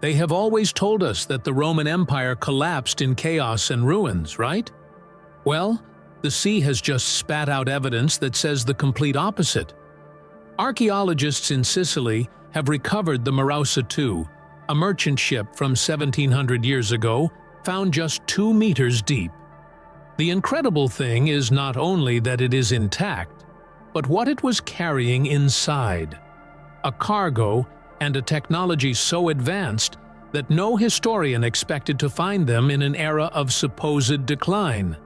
They have always told us that the Roman Empire collapsed in chaos and ruins, right? Well, the sea has just spat out evidence that says the complete opposite. Archaeologists in Sicily have recovered the Marausa II, a merchant ship from 1700 years ago, found just 2 meters deep. The incredible thing is not only that it is intact, but what it was carrying inside. A cargo and a technology so advanced that no historian expected to find them in an era of supposed decline.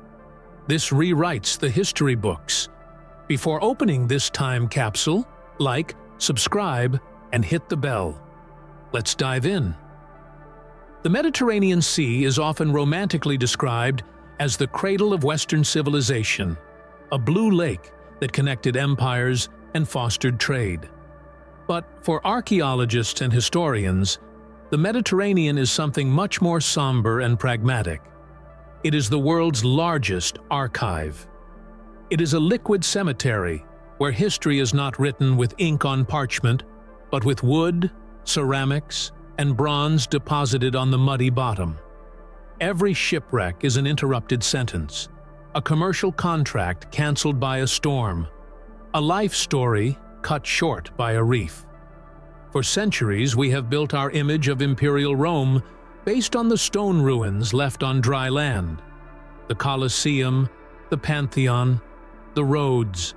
This rewrites the history books. Before opening this time capsule, like, subscribe, and hit the bell. Let's dive in. The Mediterranean Sea is often romantically described as the cradle of Western civilization, a blue lake that connected empires and fostered trade. But for archaeologists and historians, the Mediterranean is something much more somber and pragmatic. It is the world's largest archive. It is a liquid cemetery where history is not written with ink on parchment, but with wood, ceramics, and bronze deposited on the muddy bottom. Every shipwreck is an interrupted sentence, a commercial contract cancelled by a storm, a life story cut short by a reef. For centuries, we have built our image of imperial Rome based on the stone ruins left on dry land. The Colosseum, the Pantheon, the roads.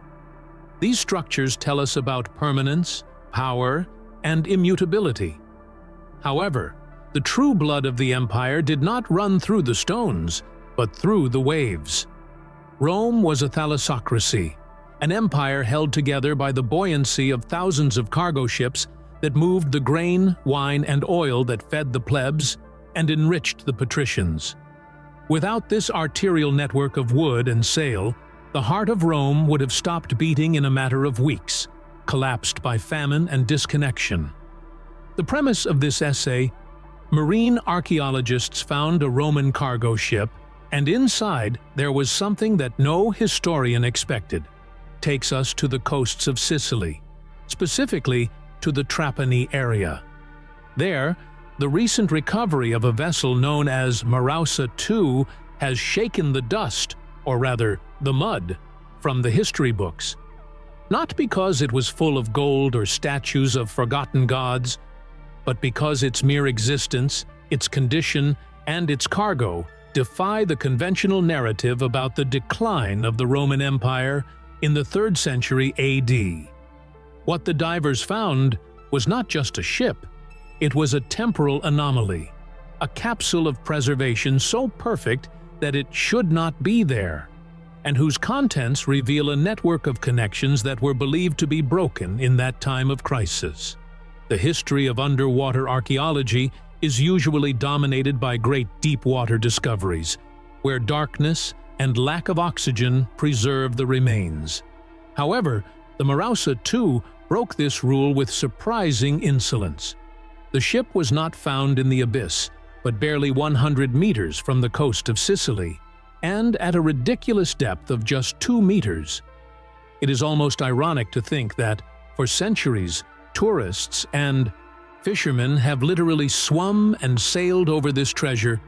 These structures tell us about permanence, power, and immutability. However, the true blood of the empire did not run through the stones, but through the waves. Rome was a thalassocracy, an empire held together by the buoyancy of thousands of cargo ships that moved the grain, wine, and oil that fed the plebs and enriched the patricians. Without this arterial network of wood and sail, the heart of Rome would have stopped beating in a matter of weeks, collapsed by famine and disconnection. The premise of this essay: marine archaeologists found a Roman cargo ship, and inside there was something that no historian expected, takes us to the coasts of Sicily, specifically to the Trapani area. There, the recent recovery of a vessel known as Marausa II has shaken the dust, or rather the mud, from the history books. Not because it was full of gold or statues of forgotten gods, but because its mere existence, its condition, and its cargo defy the conventional narrative about the decline of the Roman Empire in the 3rd century AD. What the divers found was not just a ship, it was a temporal anomaly, a capsule of preservation so perfect that it should not be there, and whose contents reveal a network of connections that were believed to be broken in that time of crisis. The history of underwater archaeology is usually dominated by great deep-water discoveries, where darkness and lack of oxygen preserve the remains. However, the Marausa II broke this rule with surprising insolence. The ship was not found in the abyss, but barely 100 meters from the coast of Sicily, and at a ridiculous depth of just 2 meters. It is almost ironic to think that, for centuries, tourists and fishermen have literally swum and sailed over this treasure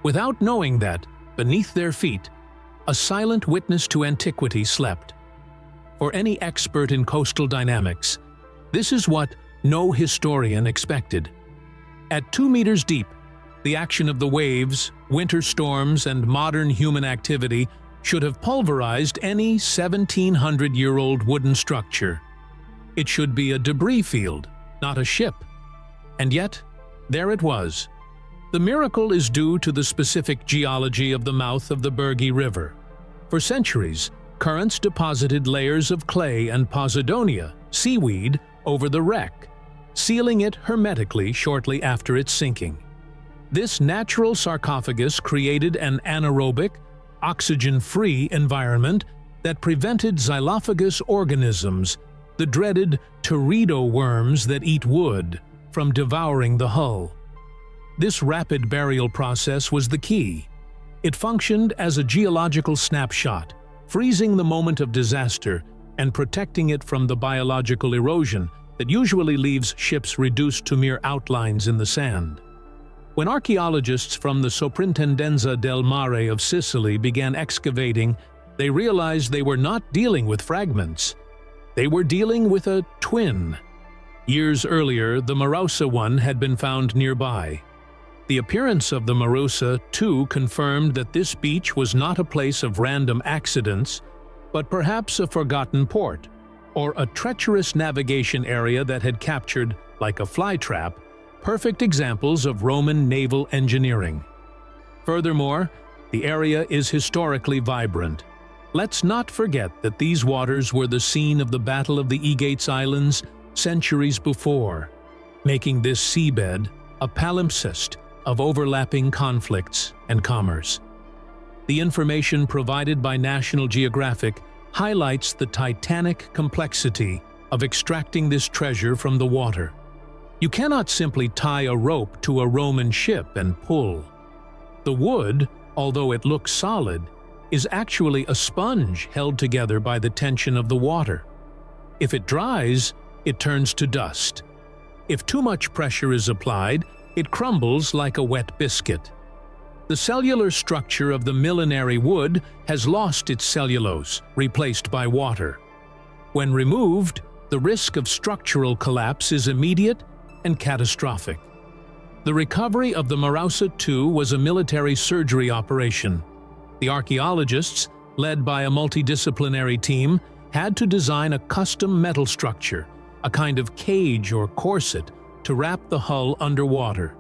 without knowing that, beneath their feet, a silent witness to antiquity slept. For any expert in coastal dynamics, this is what no historian expected. At 2 meters deep, the action of the waves, winter storms, and modern human activity should have pulverized any 1,700-year-old wooden structure. It should be a debris field, not a ship. And yet, there it was. The miracle is due to the specific geology of the mouth of the Bergi River. For centuries, currents deposited layers of clay and posidonia, seaweed, over the wreck, sealing it hermetically shortly after its sinking. This natural sarcophagus created an anaerobic, oxygen-free environment that prevented xylophagous organisms, the dreaded teredo worms that eat wood, from devouring the hull. This rapid burial process was the key. It functioned as a geological snapshot, freezing the moment of disaster and protecting it from the biological erosion that usually leaves ships reduced to mere outlines in the sand. When archaeologists from the Soprintendenza del Mare of Sicily began excavating, they realized they were not dealing with fragments. They were dealing with a twin. Years earlier, the Marausa one had been found nearby. The appearance of the Marausa too confirmed that this beach was not a place of random accidents, but perhaps a forgotten port, or a treacherous navigation area that had captured, like a flytrap, perfect examples of Roman naval engineering. Furthermore, the area is historically vibrant. Let's not forget that these waters were the scene of the Battle of the Aegates Islands centuries before, making this seabed a palimpsest of overlapping conflicts and commerce. The information provided by National Geographic highlights the titanic complexity of extracting this treasure from the water. You cannot simply tie a rope to a Roman ship and pull. The wood, although it looks solid, is actually a sponge held together by the tension of the water. If it dries, it turns to dust. If too much pressure is applied, it crumbles like a wet biscuit. The cellular structure of the millenary wood has lost its cellulose, replaced by water. When removed, the risk of structural collapse is immediate and catastrophic. The recovery of the Marausa II was a military surgery operation. The archaeologists, led by a multidisciplinary team, had to design a custom metal structure, a kind of cage or corset, to wrap the hull underwater.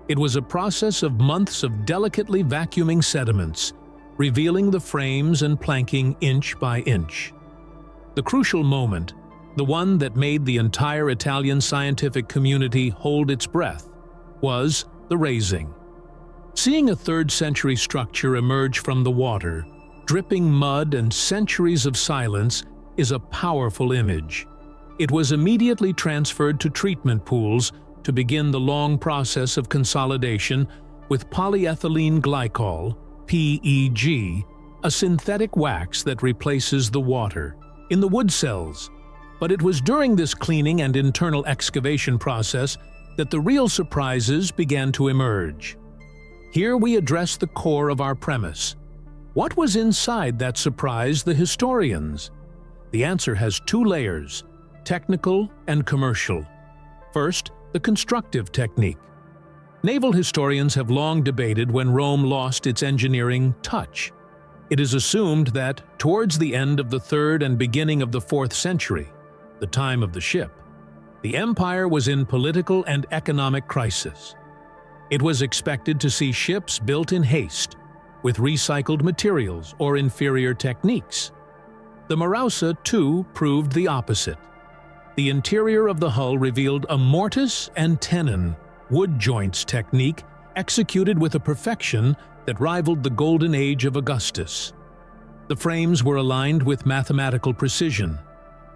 It was a process of months of delicately vacuuming sediments, revealing the frames and planking inch by inch. The crucial moment, the one that made the entire Italian scientific community hold its breath, was the raising. Seeing a 3rd century structure emerge from the water, dripping mud and centuries of silence, is a powerful image. It was immediately transferred to treatment pools to begin the long process of consolidation with polyethylene glycol, PEG, a synthetic wax that replaces the water, in the wood cells. But it was during this cleaning and internal excavation process that the real surprises began to emerge. Here we address the core of our premise. What was inside that surprised the historians? The answer has 2 layers: technical and commercial. First, the constructive technique. Naval historians have long debated when Rome lost its engineering touch. It is assumed that, towards the end of the 3rd and beginning of the 4th century, the time of the ship, the empire was in political and economic crisis. It was expected to see ships built in haste, with recycled materials or inferior techniques. The Marausa, too, proved the opposite. The interior of the hull revealed a mortise and tenon, wood joints technique executed with a perfection that rivaled the golden age of Augustus. The frames were aligned with mathematical precision.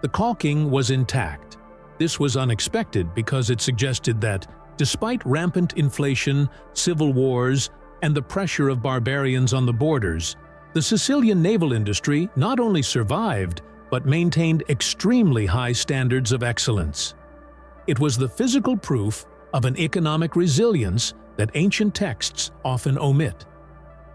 The caulking was intact. This was unexpected because it suggested that, despite rampant inflation, civil wars, and the pressure of barbarians on the borders, the Sicilian naval industry not only survived, but maintained extremely high standards of excellence. It was the physical proof of an economic resilience that ancient texts often omit.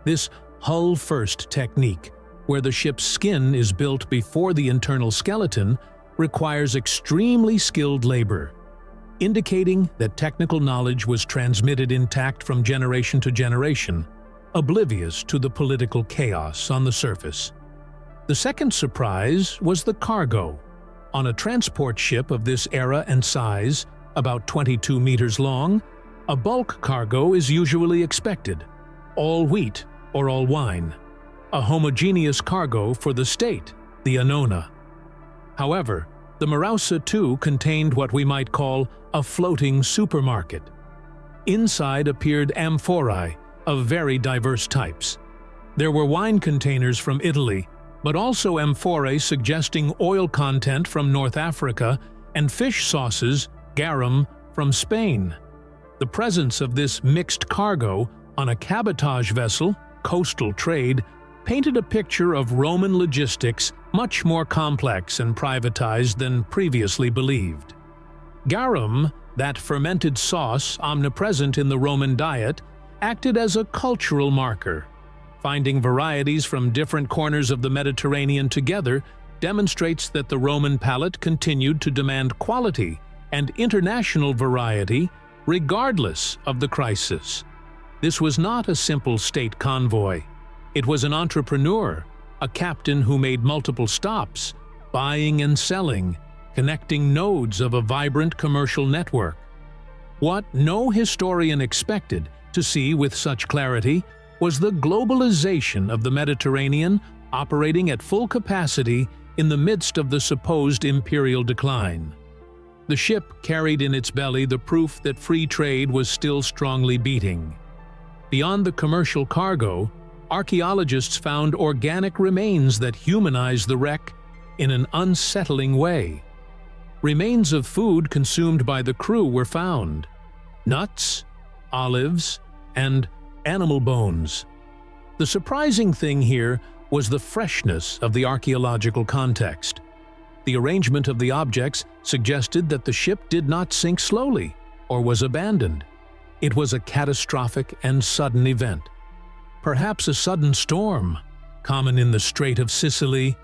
This hull-first technique, where the ship's skin is built before the internal skeleton, requires extremely skilled labor, indicating that technical knowledge was transmitted intact from generation to generation, oblivious to the political chaos on the surface. The second surprise was the cargo. On a transport ship of this era and size, about 22 meters long, a bulk cargo is usually expected: all wheat or all wine, a homogeneous cargo for the state, the annona. However, the Marausa II contained what we might call a floating supermarket. Inside appeared amphorae of very diverse types. There were wine containers from Italy, but also amphorae suggesting oil content from North Africa and fish sauces, garum, from Spain. The presence of this mixed cargo on a cabotage vessel, coastal trade, painted a picture of Roman logistics much more complex and privatized than previously believed. Garum, That fermented sauce, omnipresent in the Roman diet, acted as a cultural marker. Finding varieties from different corners of the Mediterranean together demonstrates that the Roman palate continued to demand quality and international variety regardless of the crisis. This was not a simple state convoy. It was an entrepreneur, a captain who made multiple stops, buying and selling, connecting nodes of a vibrant commercial network. What no historian expected to see with such clarity was the globalization of the Mediterranean operating at full capacity in the midst of the supposed imperial decline. The ship carried in its belly the proof that free trade was still strongly beating. Beyond the commercial cargo, archaeologists found organic remains that humanized the wreck in an unsettling way. Remains of food consumed by the crew were found: nuts, olives, and animal bones. The surprising thing here was the freshness of the archaeological context. The arrangement of the objects suggested that the ship did not sink slowly or was abandoned. It was a catastrophic and sudden event. Perhaps a sudden storm, common in the Strait of Sicily,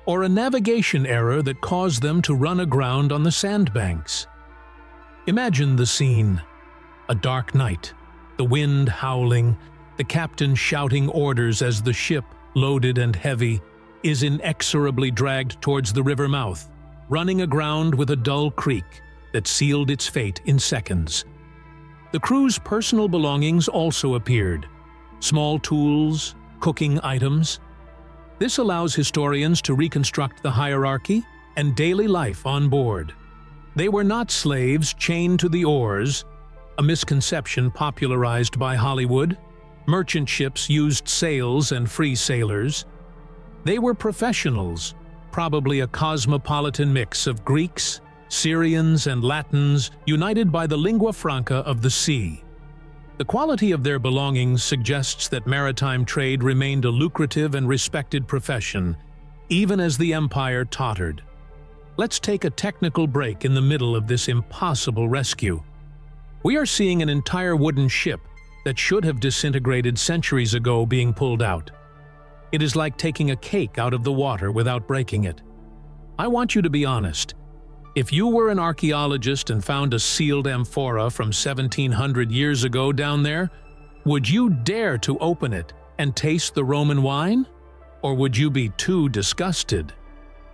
or a navigation error that caused them to run aground on the sandbanks. Imagine the scene: a dark night, the wind howling, the captain shouting orders as the ship, loaded and heavy, is inexorably dragged towards the river mouth, running aground with a dull creak that sealed its fate in seconds. The crew's personal belongings also appeared: small tools, cooking items. This allows historians to reconstruct the hierarchy and daily life on board. They were not slaves chained to the oars, a misconception popularized by Hollywood. Merchant ships used sails and free sailors. They were professionals, probably a cosmopolitan mix of Greeks, Syrians, and Latins united by the lingua franca of the sea. The quality of their belongings suggests that maritime trade remained a lucrative and respected profession, even as the empire tottered. Let's take a technical break in the middle of this impossible rescue. We are seeing an entire wooden ship that should have disintegrated centuries ago being pulled out. It is like taking a cake out of the water without breaking it. I want you to be honest. If you were an archaeologist and found a sealed amphora from 1700 years ago down there, would you dare to open it and taste the Roman wine? Or would you be too disgusted?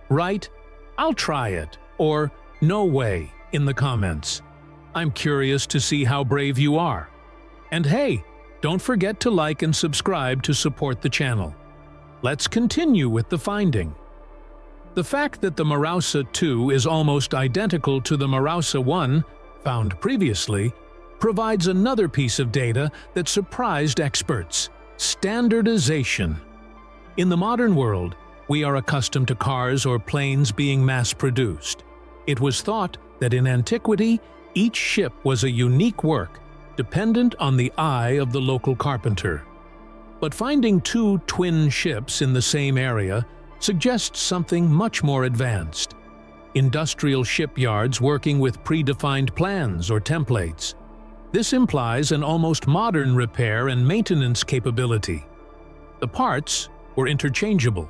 Write, "I'll try it," or "No way" in the comments. I'm curious to see how brave you are. And hey, don't forget to like and subscribe to support the channel. Let's continue with the finding. The fact that the Marausa 2 is almost identical to the Marausa 1, found previously, provides another piece of data that surprised experts: standardization. In the modern world, we are accustomed to cars or planes being mass-produced. It was thought that in antiquity, each ship was a unique work, dependent on the eye of the local carpenter. But finding two twin ships in the same area suggests something much more advanced: industrial shipyards working with predefined plans or templates. This implies an almost modern repair and maintenance capability. The parts were interchangeable.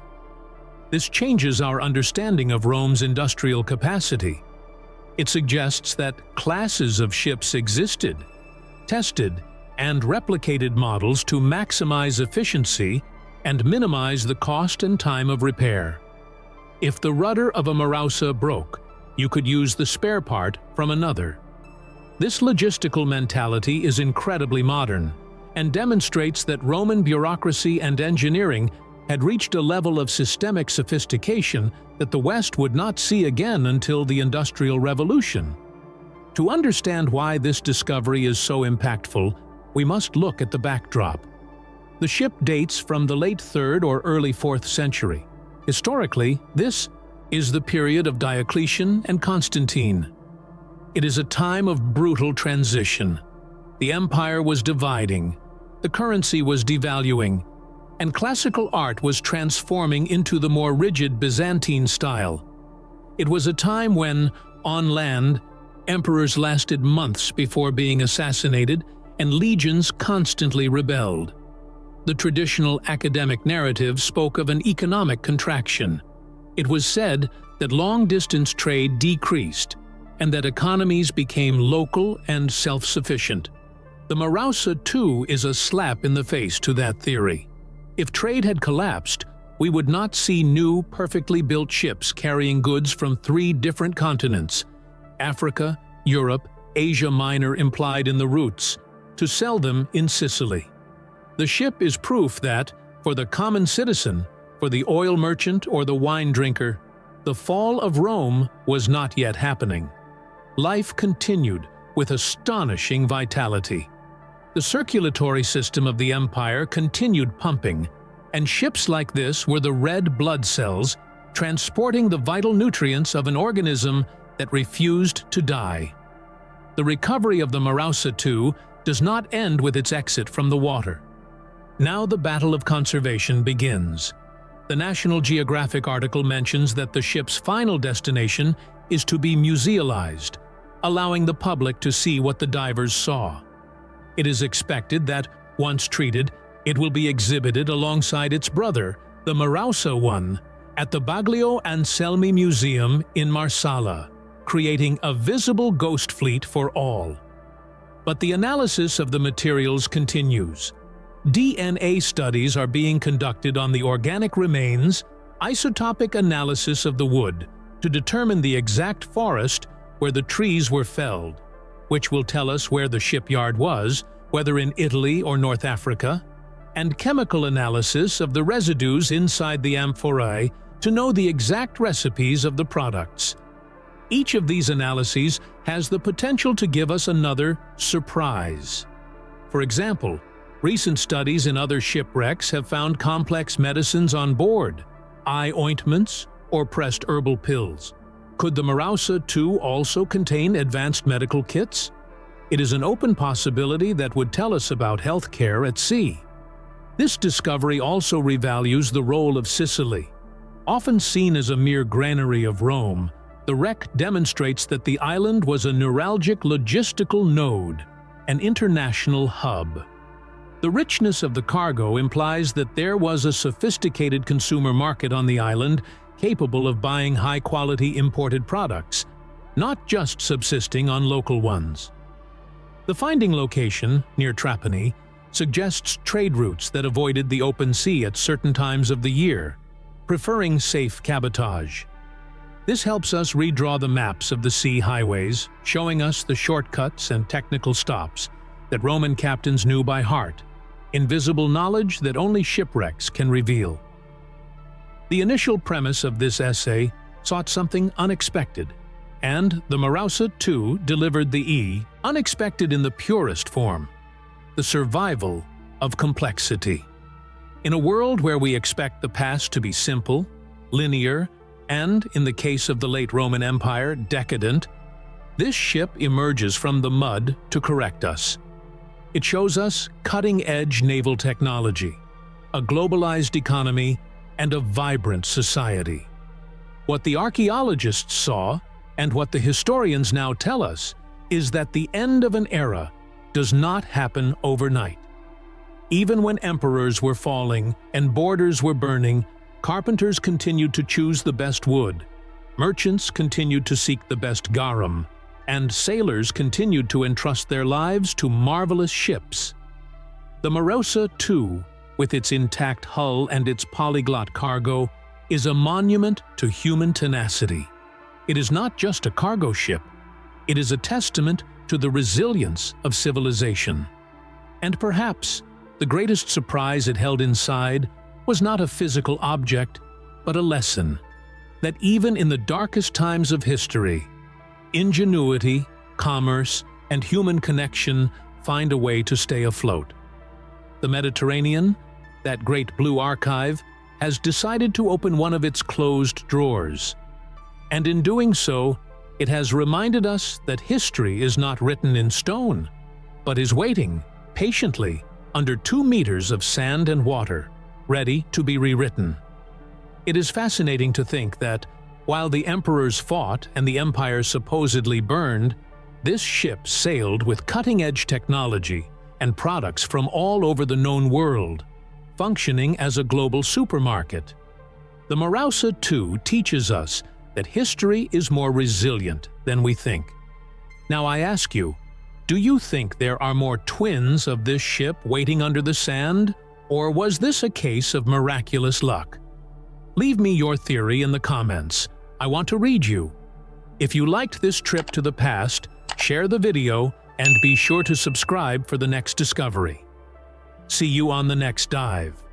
This changes our understanding of Rome's industrial capacity. It suggests that classes of ships existed, tested, and replicated models to maximize efficiency and minimize the cost and time of repair. If the rudder of a Marausa broke, you could use the spare part from another. This logistical mentality is incredibly modern and demonstrates that Roman bureaucracy and engineering had reached a level of systemic sophistication that the West would not see again until the Industrial Revolution. To understand why this discovery is so impactful, we must look at the backdrop. The ship dates from the late 3rd or early 4th century. Historically, this is the period of Diocletian and Constantine. It is a time of brutal transition. The empire was dividing, the currency was devaluing, and classical art was transforming into the more rigid Byzantine style. It was a time when, on land, Emperors lasted months before being assassinated, and legions constantly rebelled. The traditional academic narrative spoke of an economic contraction. It was said that long-distance trade decreased, and that economies became local and self-sufficient. The Marausa, too, is a slap in the face to that theory. If trade had collapsed, we would not see new, perfectly built ships carrying goods from 3 different continents – Africa, Europe, Asia Minor implied in the routes – to sell them in Sicily. The ship is proof that, for the common citizen, for the oil merchant or the wine drinker, the fall of Rome was not yet happening. Life continued with astonishing vitality. The circulatory system of the empire continued pumping, and ships like this were the red blood cells transporting the vital nutrients of an organism that refused to die. The recovery of the Marausa II does not end with its exit from the water. Now the battle of conservation begins. The National Geographic article mentions that the ship's final destination is to be musealized, allowing the public to see what the divers saw. It is expected that, once treated, it will be exhibited alongside its brother, the Marausa I, at the Baglio Anselmi Museum in Marsala, creating a visible ghost fleet for all. But the analysis of the materials continues. DNA studies are being conducted on the organic remains, isotopic analysis of the wood, to determine the exact forest where the trees were felled, which will tell us where the shipyard was, whether in Italy or North Africa, and chemical analysis of the residues inside the amphorae to know the exact recipes of the products. Each of these analyses has the potential to give us another surprise. For example, recent studies in other shipwrecks have found complex medicines on board, eye ointments, or pressed herbal pills. Could the Marausa II also contain advanced medical kits? It is an open possibility that would tell us about health care at sea. This discovery also revalues the role of Sicily. Often seen as a mere granary of Rome, the wreck demonstrates that the island was a neuralgic logistical node, an international hub. The richness of the cargo implies that there was a sophisticated consumer market on the island capable of buying high-quality imported products, not just subsisting on local ones. The finding location, near Trapani, suggests trade routes that avoided the open sea at certain times of the year, preferring safe cabotage. This helps us redraw the maps of the sea highways, showing us the shortcuts and technical stops that Roman captains knew by heart, invisible knowledge that only shipwrecks can reveal. The initial premise of this essay sought something unexpected, and the Marausa II delivered the unexpected in the purest form, the survival of complexity. In a world where we expect the past to be simple, linear, and, in the case of the late Roman Empire, decadent, this ship emerges from the mud to correct us. It shows us cutting-edge naval technology, a globalized economy, and a vibrant society. What the archaeologists saw, and what the historians now tell us, is that the end of an era does not happen overnight. Even when emperors were falling and borders were burning, carpenters continued to choose the best wood, merchants continued to seek the best garum, and sailors continued to entrust their lives to marvelous ships. The Marausa II, with its intact hull and its polyglot cargo, is a monument to human tenacity. It is not just a cargo ship, it is a testament to the resilience of civilization. And perhaps the greatest surprise it held inside was not a physical object, but a lesson that even in the darkest times of history, ingenuity, commerce, and human connection find a way to stay afloat. The Mediterranean, that great blue archive, has decided to open one of its closed drawers. And in doing so, it has reminded us that history is not written in stone, but is waiting, patiently, under 2 meters of sand and water, ready to be rewritten. It is fascinating to think that, while the emperors fought and the empire supposedly burned, This ship sailed with cutting-edge technology and products from all over the known world, functioning as a global supermarket. The Marausa II teaches us that history is more resilient than we think. Now I ask you, do you think there are more twins of this ship waiting under the sand, or was this a case of miraculous luck? Leave me your theory in the comments. I want to read you. If you liked this trip to the past, share the video and be sure to subscribe for the next discovery. See you on the next dive.